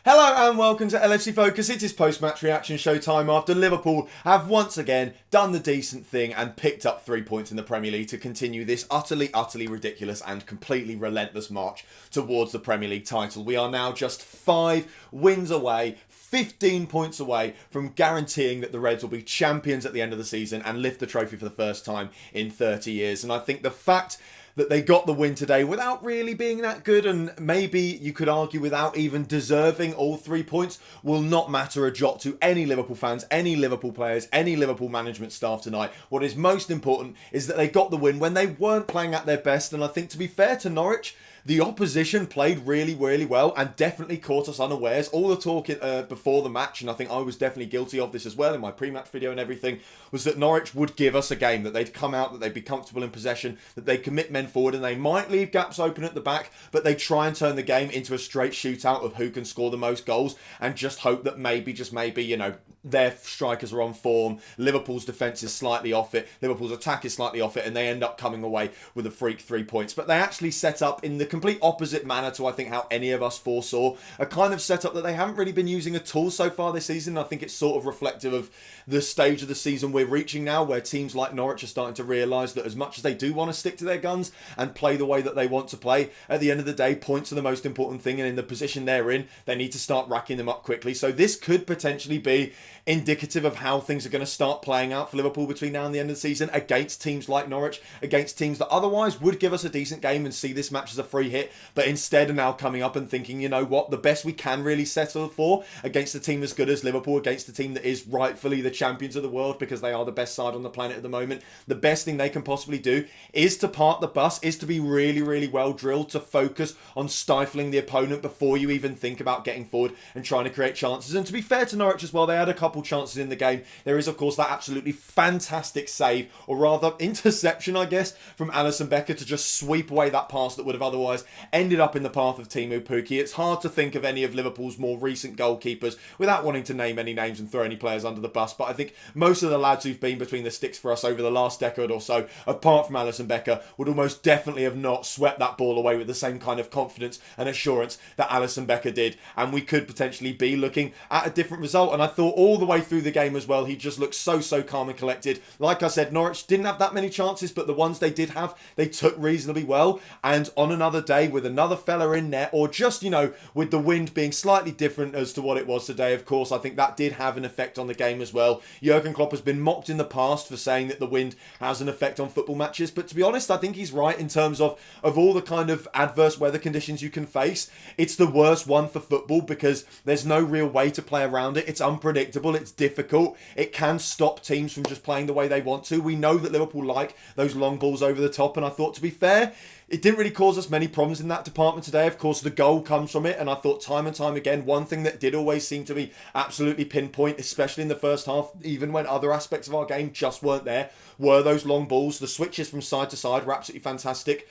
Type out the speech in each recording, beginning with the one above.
Hello and welcome to LFC Focus. It is post-match reaction show time after Liverpool have once again done the decent thing and picked up 3 points in the Premier League to continue this utterly ridiculous and completely relentless march towards the Premier League title. We are now just 5 wins away, 15 points away from guaranteeing that the Reds will be champions at the end of the season and lift the trophy for the first time in 30 years. And I think the fact that they got the win today without really being that good, and maybe you could argue without even deserving all 3 points, will not matter a jot to any Liverpool fans, any Liverpool players, any Liverpool management staff tonight. What is most important is that they got the win when they weren't playing at their best, and I think, to be fair to Norwich, the opposition played really well and definitely caught us unawares. All the talk before the match, and I think I was definitely guilty of this as well in my pre-match video and everything, was that Norwich would give us a game, that they'd come out, that they'd be comfortable in possession, that they'd commit men forward, and they might leave gaps open at the back, but they try and turn the game into a straight shootout of who can score the most goals and just hope that maybe, just maybe, you know, their strikers are on form, Liverpool's defence is slightly off it, Liverpool's attack is slightly off it, and they end up coming away with a freak 3 points. But they actually set up in the complete opposite manner to, I think, how any of us foresaw. A kind of setup that they haven't really been using at all so far this season. I think it's sort of reflective of the stage of the season we're reaching now, where teams like Norwich are starting to realise that as much as they do want to stick to their guns and play the way that they want to play, at the end of the day, points are the most important thing, and in the position they're in, they need to start racking them up quickly. So this could potentially be indicative of how things are going to start playing out for Liverpool between now and the end of the season against teams like Norwich, against teams that otherwise would give us a decent game and see this match as a free hit, but instead are now coming up and thinking, you know what, the best we can really settle for against a team as good as Liverpool, against a team that is rightfully the champions of the world because they are the best side on the planet at the moment, the best thing they can possibly do is to park the bus, is to be really well drilled, to focus on stifling the opponent before you even think about getting forward and trying to create chances. And to be fair to Norwich as well, they had a couple chances in the game. There is, of course, that absolutely fantastic save, or rather interception, I guess, from Alisson Becker to just sweep away that pass that would have otherwise ended up in the path of Teemu Pukki. It's hard to think of any of Liverpool's more recent goalkeepers without wanting to name any names and throw any players under the bus, but I think most of the lads who've been between the sticks for us over the last decade or so, apart from Alisson Becker, would almost definitely have not swept that ball away with the same kind of confidence and assurance that Alisson Becker did, and we could potentially be looking at a different result. And I thought all the way through the game as well, he just looked so calm and collected. Like I said, Norwich didn't have that many chances, but the ones they did have, they took reasonably well. And on another day, with another fella in there, or just, you know, with the wind being slightly different as to what it was today, of course, I think that did have an effect on the game as well. Jurgen Klopp has been mocked in the past for saying that the wind has an effect on football matches, but to be honest, I think he's right in terms of all the kind of adverse weather conditions you can face. It's the worst one for football because there's no real way to play around it. It's unpredictable, it's difficult, it can stop teams from just playing the way they want to. We know that Liverpool like those long balls over the top, and I thought, to be fair, it didn't really cause us many problems in that department today. Of course, the goal comes from it, and I thought time and time again, one thing that did always seem to be absolutely pinpoint, especially in the first half, even when other aspects of our game just weren't there, were those long balls. The switches from side to side were absolutely fantastic.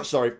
Sorry.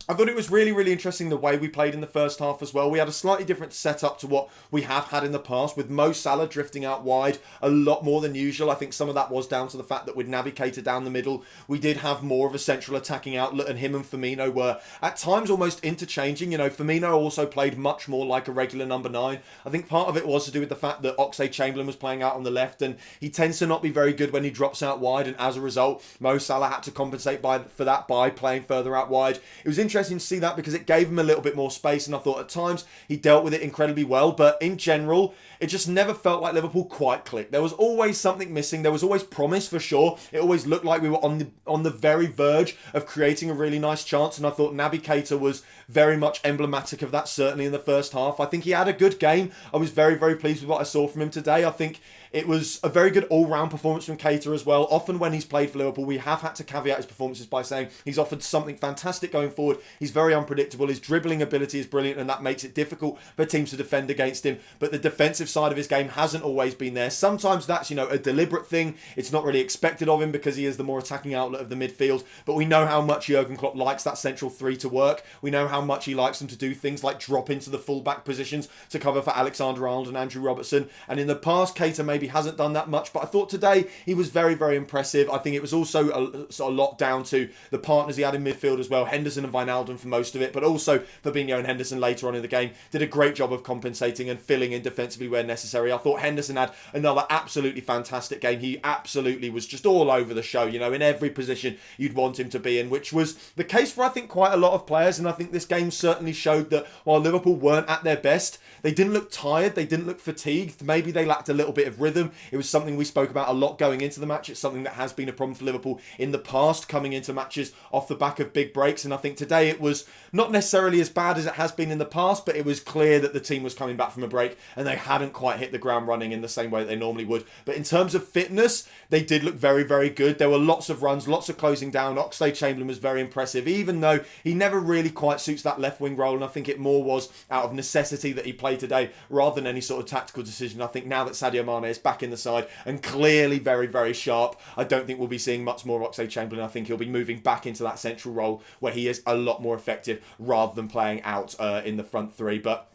I thought it was really interesting the way we played in the first half as well. We had a slightly different setup to what we have had in the past, with Mo Salah drifting out wide a lot more than usual. I think some of that was down to the fact that with Naby Keita down the middle, we did have more of a central attacking outlet, and him and Firmino were at times almost interchanging. You know, Firmino also played much more like a regular number 9. I think part of it was to do with the fact that Oxlade-Chamberlain was playing out on the left, and he tends to not be very good when he drops out wide, and as a result, Mo Salah had to compensate for that by playing further out wide. It was interesting to see that because it gave him a little bit more space, and I thought at times he dealt with it incredibly well, but in general it just never felt like Liverpool quite clicked. There was always something missing. There was always promise, for sure. It always looked like we were on the very verge of creating a really nice chance, and I thought Naby Keita was very much emblematic of that, certainly in the first half. I think he had a good game. I was very pleased with what I saw from him today. I think it was a very good all-round performance from Keita as well. Often when he's played for Liverpool, we have had to caveat his performances by saying he's offered something fantastic going forward. He's very unpredictable. His dribbling ability is brilliant, and that makes it difficult for teams to defend against him. But the defensive side of his game hasn't always been there. Sometimes that's, you know, a deliberate thing. It's not really expected of him because he is the more attacking outlet of the midfield. But we know how much Jurgen Klopp likes that central 3 to work. We know how much he likes them to do things like drop into the full-back positions to cover for Alexander-Arnold and Andrew Robertson. And in the past, Keita maybe maybe hasn't done that much, but I thought today he was very, very impressive. I think it was also a lot down to the partners he had in midfield as well, Henderson and Wijnaldum for most of it, but also Fabinho and Henderson later on in the game did a great job of compensating and filling in defensively where necessary. I thought Henderson had another absolutely fantastic game. He absolutely was just all over the show, you know, in every position you'd want him to be in, which was the case for, I think, quite a lot of players. And I think this game certainly showed that while Liverpool weren't at their best, they didn't look tired, they didn't look fatigued. Maybe they lacked a little bit of rhythm. It was something we spoke about a lot going into the match. It's something that has been a problem for Liverpool in the past, coming into matches off the back of big breaks. And I think today it was not necessarily as bad as it has been in the past, but it was clear that the team was coming back from a break and they hadn't quite hit the ground running in the same way that they normally would. But in terms of fitness, they did look very, very good. There were lots of runs, lots of closing down. Oxlade-Chamberlain was very impressive, even though he never really quite suits that left wing role. And I think it more was out of necessity that he played today rather than any sort of tactical decision. I think now that Sadio Mane is back in the side and clearly very, very sharp, I don't think we'll be seeing much more Oxlade-Chamberlain. I think he'll be moving back into that central role where he is a lot more effective rather than playing out in the front three. But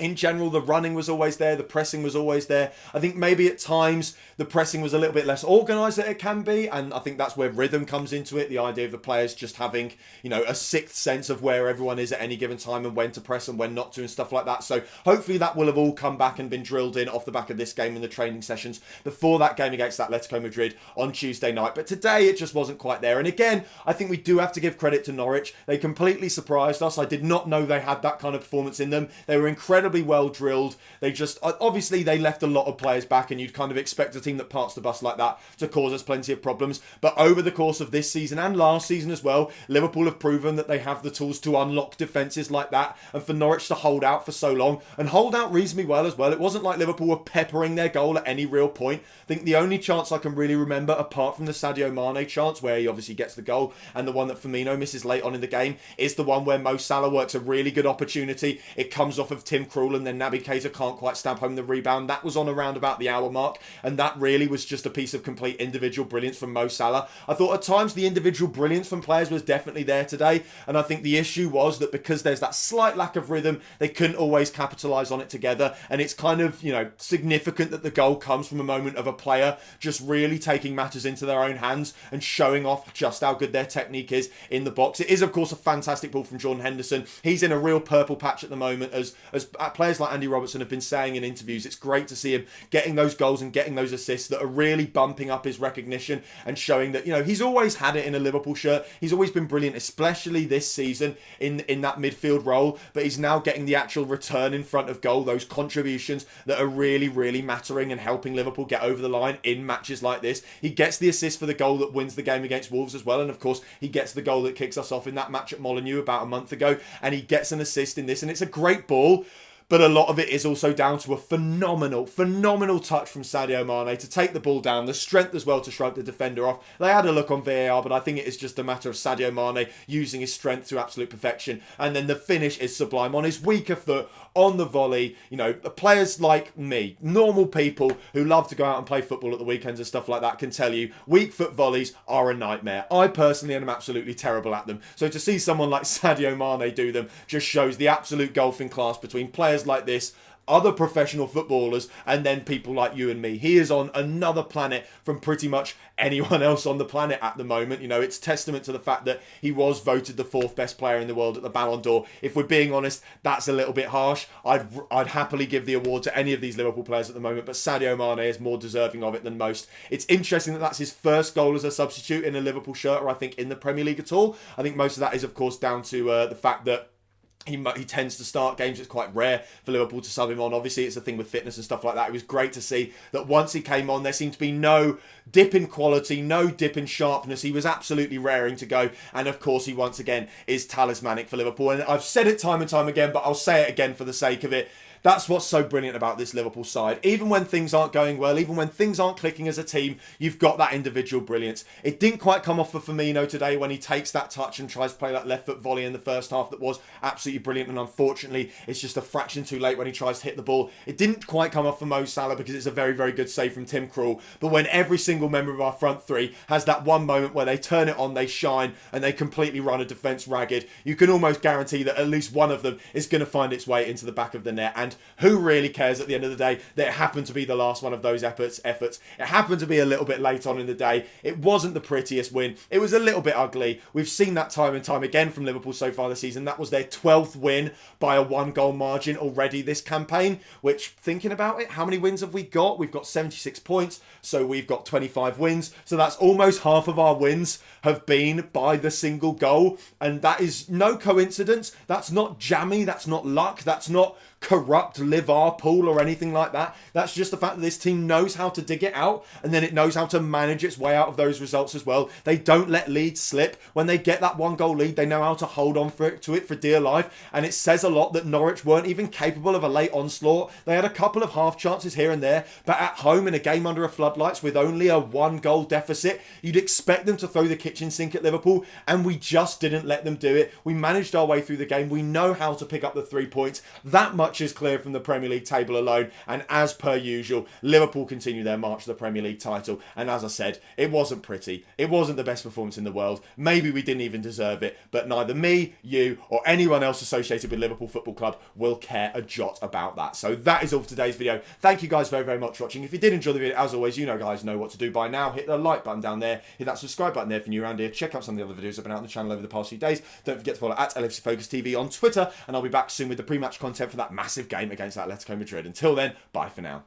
in general, the running was always there, the pressing was always there. I think maybe at times the pressing was a little bit less organised than it can be, and I think that's where rhythm comes into it, the idea of the players just having, you know, a sixth sense of where everyone is at any given time and when to press and when not to and stuff like that. So hopefully that will have all come back and been drilled in off the back of this game in the training sessions before that game against Atletico Madrid on Tuesday night. But today it just wasn't quite there. And again, I think we do have to give credit to Norwich. They completely surprised us. I did not know they had that kind of performance in them. They were incredibly well drilled. They just, obviously they left a lot of players back, and you'd kind of expect a team that parks the bus like that to cause us plenty of problems. But over the course of this season and last season as well, Liverpool have proven that they have the tools to unlock defences like that, and for Norwich to hold out for so long and hold out reasonably well as well. It wasn't like Liverpool were peppering their goal at any real point. I think the only chance I can really remember, apart from the Sadio Mane chance where he obviously gets the goal and the one that Firmino misses late on in the game, is the one where Mo Salah works a really good opportunity. It comes off of Tim Krul and then Naby Keita can't quite stamp home the rebound. That was on around about the hour mark, and that really was just a piece of complete individual brilliance from Mo Salah. I thought at times the individual brilliance from players was definitely there today, and I think the issue was that because there's that slight lack of rhythm, they couldn't always capitalise on it together. And it's kind of, you know, significant that the goal comes from a moment of a player just really taking matters into their own hands and showing off just how good their technique is in the box. It is, of course, a fantastic ball from Jordan Henderson. He's in a real purple patch at the moment, as players like Andy Robertson have been saying in interviews. It's great to see him getting those goals and getting those assists that are really bumping up his recognition and showing that, you know, he's always had it in a Liverpool shirt. He's always been brilliant, especially this season in that midfield role, but he's now getting the actual return in front of goal, those contributions that are really, really mattering and helping Liverpool get over the line in matches like this. He gets the assist for the goal that wins the game against Wolves as well, and of course he gets the goal that kicks us off in that match at Molineux about a month ago, and he gets an assist in this, and it's a great ball. But a lot of it is also down to a phenomenal touch from Sadio Mane to take the ball down, the strength as well to shrug the defender off. They had a look on VAR, but I think it is just a matter of Sadio Mane using his strength to absolute perfection. And then the finish is sublime on his weaker foot, on the volley. You know, players like me, normal people who love to go out and play football at the weekends and stuff like that, can tell you weak foot volleys are a nightmare. I personally am absolutely terrible at them. So to see someone like Sadio Mane do them just shows the absolute golfing class between players like this, other professional footballers, and then people like you and me. He is on another planet from pretty much anyone else on the planet at the moment. You know, it's testament to the fact that he was voted the 4th best player in the world at the Ballon d'Or. If we're being honest, that's a little bit harsh. I'd happily give the award to any of these Liverpool players at the moment, but Sadio Mane is more deserving of it than most. It's interesting that that's his first goal as a substitute in a Liverpool shirt, or I think in the Premier League at all. I think most of that is, of course, down to the fact that he tends to start games. It's quite rare for Liverpool to sub him on. Obviously, it's a thing with fitness and stuff like that. It was great to see that once he came on, there seemed to be no dip in quality, no dip in sharpness. He was absolutely raring to go. And of course, he once again is talismanic for Liverpool. And I've said it time and time again, but I'll say it again for the sake of it. That's what's so brilliant about this Liverpool side. Even when things aren't going well, even when things aren't clicking as a team, you've got that individual brilliance. It didn't quite come off for Firmino today when he takes that touch and tries to play that left foot volley in the first half that was absolutely brilliant, and unfortunately it's just a fraction too late when he tries to hit the ball. It didn't quite come off for Mo Salah because it's a very, very good save from Tim Krul. But when every single member of our front three has that one moment where they turn it on, they shine, and they completely run a defence ragged, you can almost guarantee that at least one of them is going to find its way into the back of the net. And mind. Who really cares at the end of the day that it happened to be the last one of those efforts? It happened to be a little bit late on in the day. It wasn't the prettiest win. It was a little bit ugly. We've seen that time and time again from Liverpool so far this season. That was their 12th win by a 1-goal margin already this campaign, which, thinking about it, how many wins have we got? We've got 76 points, so we've got 25 wins. So that's almost half of our wins have been by the single goal. And that is no coincidence. That's not jammy. That's not luck. That's not corrupt Liverpool or anything like that. That's just the fact that this team knows how to dig it out, and then it knows how to manage its way out of those results as well. They don't let leads slip. When they get that 1-goal lead, they know how to hold on to it for dear life, and it says a lot that Norwich weren't even capable of a late onslaught. They had a couple of half chances here and there, but at home in a game under a floodlights with only a 1-goal deficit, you'd expect them to throw the kitchen sink at Liverpool, and we just didn't let them do it. We managed our way through the game. We know how to pick up the 3 points. That much is clear from the Premier League table alone, and as per usual, Liverpool continue their march to the Premier League title. And as I said, it wasn't pretty. It wasn't the best performance in the world. Maybe we didn't even deserve it, but neither me, you, or anyone else associated with Liverpool Football Club will care a jot about that. So that is all for today's video. Thank you guys very, very much for watching. If you did enjoy the video, as always, you guys know what to do by now. Hit the like button down there, hit that subscribe button there if you're new around here. Check out some of the other videos I've been out on the channel over the past few days. Don't forget to follow at LFC Focus TV on Twitter, and I'll be back soon with the pre-match content for that massive game against Atletico Madrid. Until then, bye for now.